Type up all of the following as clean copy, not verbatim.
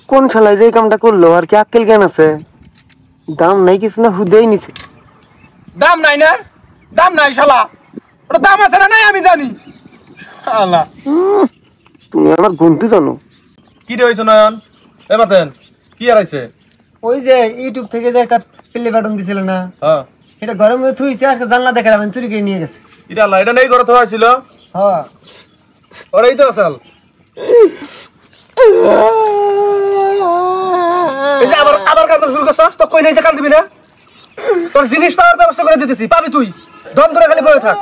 কোন শালায় যে এই কামটা করলো আর কি আক্কেল জ্ঞান আছে? দাম নাই কিছু না, হুদেই নিছে। দাম নাই না? দাম নাই শালা, ওটা দাম আছে না নাই আমি জানি। শালা তুমি আমার গুনতি জানো? কি রে হইছ নয়ন? এ বাতেন কি আর হইছে? ওই যে ইউটিউব থেকে যে একটা প্লে বাটন দিছিল না, হ্যাঁ এটা ঘরের মধ্যে থুইছে, আজকে জানলা দেখালাম চুরি করে নিয়ে গেছে। এটা আল্লাহ, এটা নেই ঘরে তো হয়েছিল। হ্যাঁ ওরাই তো আসাল। এই যে আবার আবার কাজ শুরু করছস, তো কই নাই যে কান দিবি না? তোর জিনিস পাওয়ার ব্যবস্থা করে দিতেছি, পাবি তুই। দম ধরে খালি বসে থাক।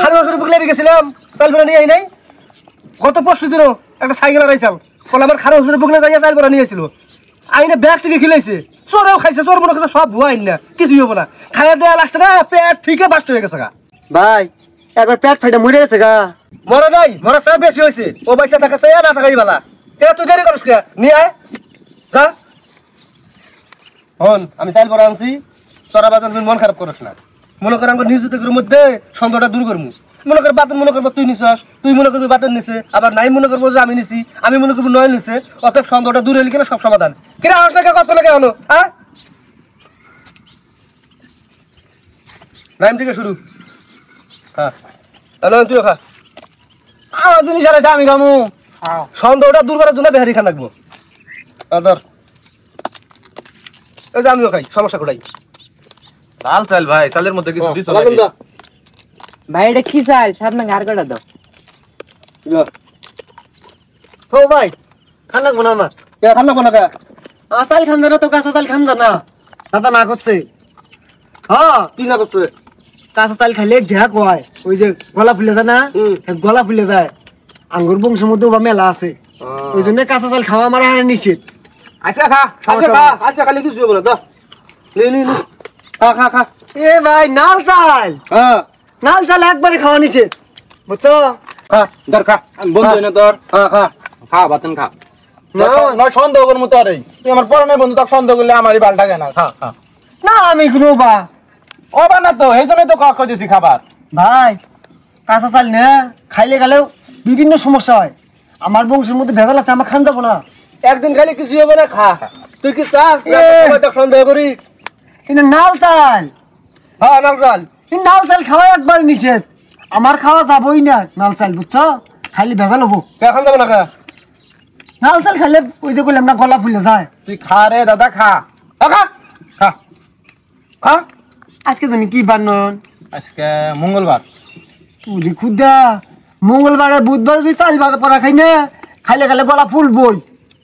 খালি ওষুধ বুকলে গেছিলাম, চাল বেড়া নিয়ে আই নাই। গত পরশু দিনও একটা সাইকেল আড়াইছাল, ফলে আমার খারাপ ওষুধ বুকলে যাইয়া চাল বেড়া নিয়ে আসছিল। আইনে ব্যাগ থেকে খিলাইছে, চোরেও খাইছে, চোর মনে করছে সব ভুয়া আইন না, কিছুই হবো না। খাইয়া দেয়া লাস্টে না পেট ফিকে বাস্ট হয়ে গেছে গা। ভাই একবার পেট ফাইটা মরে গেছে গা। মরা নাই, মরা চাপ বেশি হয়েছে। ও পয়সা টাকা চাই না টাকাই বালা। কেন তুই দেরি করিস কে? নিয়ে আয় যা। হন আমি চাইল পরে আনছি, তোরা বাজান তুই মন খারাপ করিস না। মনে কর আমার নিজেদের মধ্যে সন্দেহটা দূর করবো। মনে কর বাতন মনে করবো তুই নিছস, তুই মনে করবি বাতন নিছে, আবার নাই মনে করবো যে আমি নিছি, আমি মনে করবো নয় নিছে। অতএব সন্দেহটা দূর হইলে কিনা সব সমাধান। কিনা আস লাগে কত লাগে হলো, হ্যাঁ? নাইম থেকে শুরু। হ্যাঁ তাহলে তুইও খা। আমার জিনিস আর আছে আমি খামু। সন্দেহটা দূর করার জন্য বেহারি খান লাগবো। ধর এই যে আমিও খাই, সমস্যা কোটাই। লাল চাল ভাই, চালের মধ্যে কিছু দিছো নাকি? ভাই এটা কি চাল? সামনে ঘাড় কাটা দাও। ও ভাই খান লাগবো না আমার? কে খান লাগবো না কে? চাল খান জানা তো, কাঁচা চাল খান জানা? দাদা না করছে। হ্যাঁ কি না করছে? কাঁচা চাল খাইলে ঘ্যাক হয়, ওই যে গলা ফুলে যায় না, গলা ফুলে যায়। আঙ্গুর বংশের মধ্যে ওবা মেলা আছে, ওই জন্য কাঁচা চাল খাওয়া আমার হারে নিষেধ। আচ্ছা খা, আচ্ছা খা, আচ্ছা খালি কিছু বলে দাও। নে নে নে, খা খা খা। এ ভাই নাল চাল, হ্যাঁ নাল চাল একবারে খাওয়া নিষেধ, বুঝছো? খা, ধর খা। আমি বন্ধু না ধর। হ্যাঁ খা, খা বাতেন খা। নয় সন্দেহ করবো তোর, এই তুই আমার পড়ানোর বন্ধু, তোকে সন্দেহ করলে আমারই বালটা কেনা। খা খা। না আমি কোনো বা ও বা না তো, এই জন্যই তো খাওয়া দিয়েছি খাবার। ভাই কাঁচা চাল না খাইলে গেলেও বিভিন্ন সমস্যা হয়। আমার বংশের মধ্যে ভেজাল আছে, আমার খান যাবো না। একদিন খালি কিছু হবে না, খা। তুই কি চাস সন্দেহ করি? কিন্তু নাল চাল, হ্যাঁ নাম চাল। কিন্তু নাল চাল খাওয়া একবার নিষেধ, আমার খাওয়া যাবোই না নাল চাল, বুঝছো? খাইলে ভেজাল হবো। এখন যাবো না খা। নাল চাল খাইলে ওই যে করলাম না গলা ফুলে যায়। তুই খা রে দাদা, খা খা খা খা। আজকে জানি কি বানন? আজকে মঙ্গলবার। পুরি খুদা মঙ্গলবারে বুধবার যদি চাল বার পরা খাই না, খাইলে খাইলে গলা ফুলবই।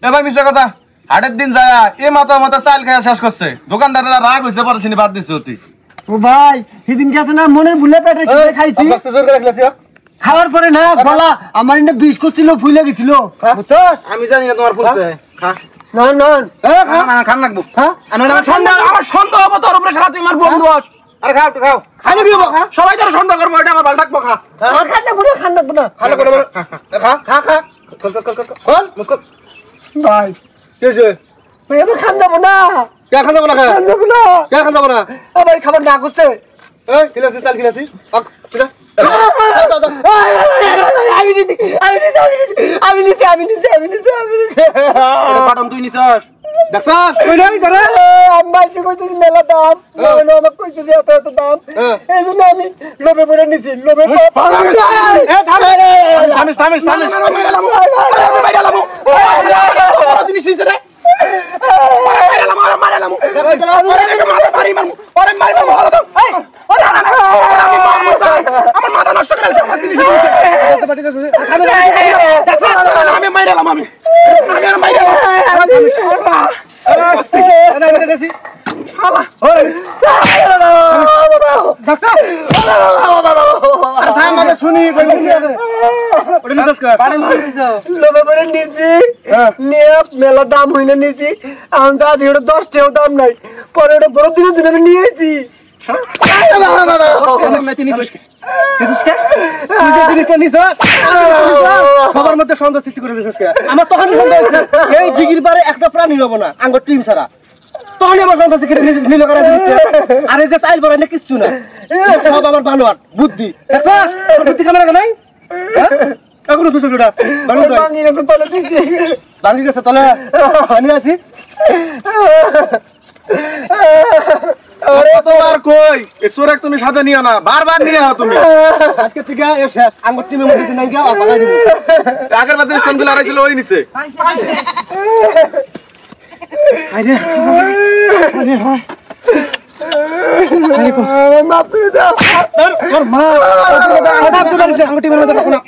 এ ভাই মিশা কথা, হাটের দিন যায় এ মাথা মাথা চাল খাওয়া শেষ করছে। দোকানদারেরা রাগ হয়েছে, পরে বাদ দিচ্ছে অতি। ও ভাই সেদিন গেছে না মনের ভুলে পেটে খাইছি, খাওয়ার পরে না গলা আমার এনে বিষ করছিল, ফুলে গেছিল, বুঝছো? আমি জানি না তোমার ফুলছে। খা না না খান লাগবো। আমার সন্দেহ হবো তোর উপরে, সারা তুই আমার বন্ধু হস। আরে খাও খাও, খাইলে কি হবো? সবাই তোর সন্দেহ করবো, এটা আমার ভালো থাকবো। খা খান লাগবো না, খান লাগবো না, খালে করে খা খা খা। খোল মুখ। ভাই কি হয়েছে? ভাই আমার খান যাবো না, কে খান যাবো না? খা খান যাবো না, কে খান যাবো না? ভাই খাবার না করছে। এই খিলাসি চাল খিলাসি আমি নিছি আমি নিছি আমি নিছি আমি নিছি আমি নিছি আমি নিছি পাটন তুই নিছস দেখছস? কই নাই করে আমার কি কইছিস মেলা দাম, মানে আমাকে কইছিস এত এত দাম, এই জন্য আমি লোভে পড়ে নিছি, লোভে পড়ে এ থামে রে, থামিস থামিস থামিস, মাইরালামু মাইরালামু জিনিস নিছে রে, মাইরালামু মাথা মারি মারমু, ওরে মারি মারমু, হলো তো এই ওরে আমার মাথা নষ্ট করে দিছে, আমার জিনিস আমি মাইরালাম, আমি মাইরালাম মেলা দাম হই না নিছি, এখন তো আদি 10টাও দাম নাই, পরে ওটা বড় দিনের জন্য আমি নিয়েছি। সবার মধ্যে সন্দেহ সৃষ্টি করে দিয়েছিস। আমার তখন সন্দেহ হয়েছে এই ডিগ্রি পারে একটা প্রাণী হবো না আঙ্গুর টিম ছাড়া, তখনই আমার সন্দেহ নিল করা। আর এই যে চাইল বড় না কিচ্ছু না, সব আমার ভালো আর বুদ্ধি। বুদ্ধি ক্যামেরা নাই এখনো দুশো ভালো ভাঙি গেছে তাহলে আমি আছি তোমার কই এ চোরেক তুমি সাথে নিও না বারবার নিয়ে আও তুমি আজকে থেকে এসে আঙ্গুর টিমের মধ্যে নাই গিয়া আর ভাঙাই দিব আগের বার যে স্টোনগুলো আড়াইছিল ওই নিচে আরে আরে ভাই মাফ করে দাও তোর মা আঙ্গুর টিমের মধ্যে রাখো না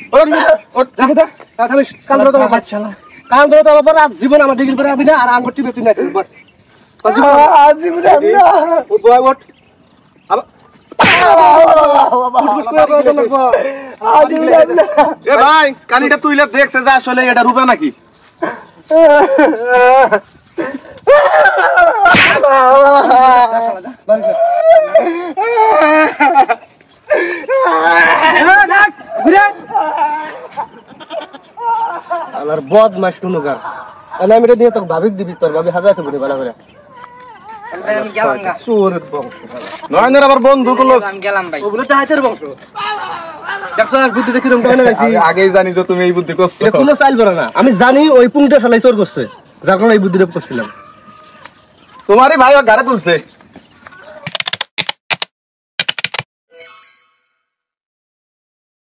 রাখো দাও থামিস কাল ধরো তোমার বাচ্চালা কাল ধরো তোমার পর আর জীবন আমার ডিগ্রি করে আবি না আর আঙ্গুর টিমে তুই নাই বট জীবনে আমি না বয় বট এ ভাই কানিটা তুইলে দেখছে যে আসলে এটা রূপা নাকি আমার বদমাশ কোনো গান আমি এটা দিয়ে তোকে ভাবিক দিবি তোর ভাবি হাজার বলি ভালো করে আমি গেলাম গা চোরের বংশ নয়নের আবার বন্ধু গুলো আমি গেলাম ভাই ওগুলো টাইটের বংশ দেখছো আর বুদ্ধি দেখি রকম গেছি আগেই জানি যে তুমি এই বুদ্ধি করছো এটা কোনো চাইল বড় না আমি জানি ওই পুংটা ফেলাই চোর করছে যার কারণে এই বুদ্ধিটা করছিলাম তোমারই ভাই ঘরে তুলছে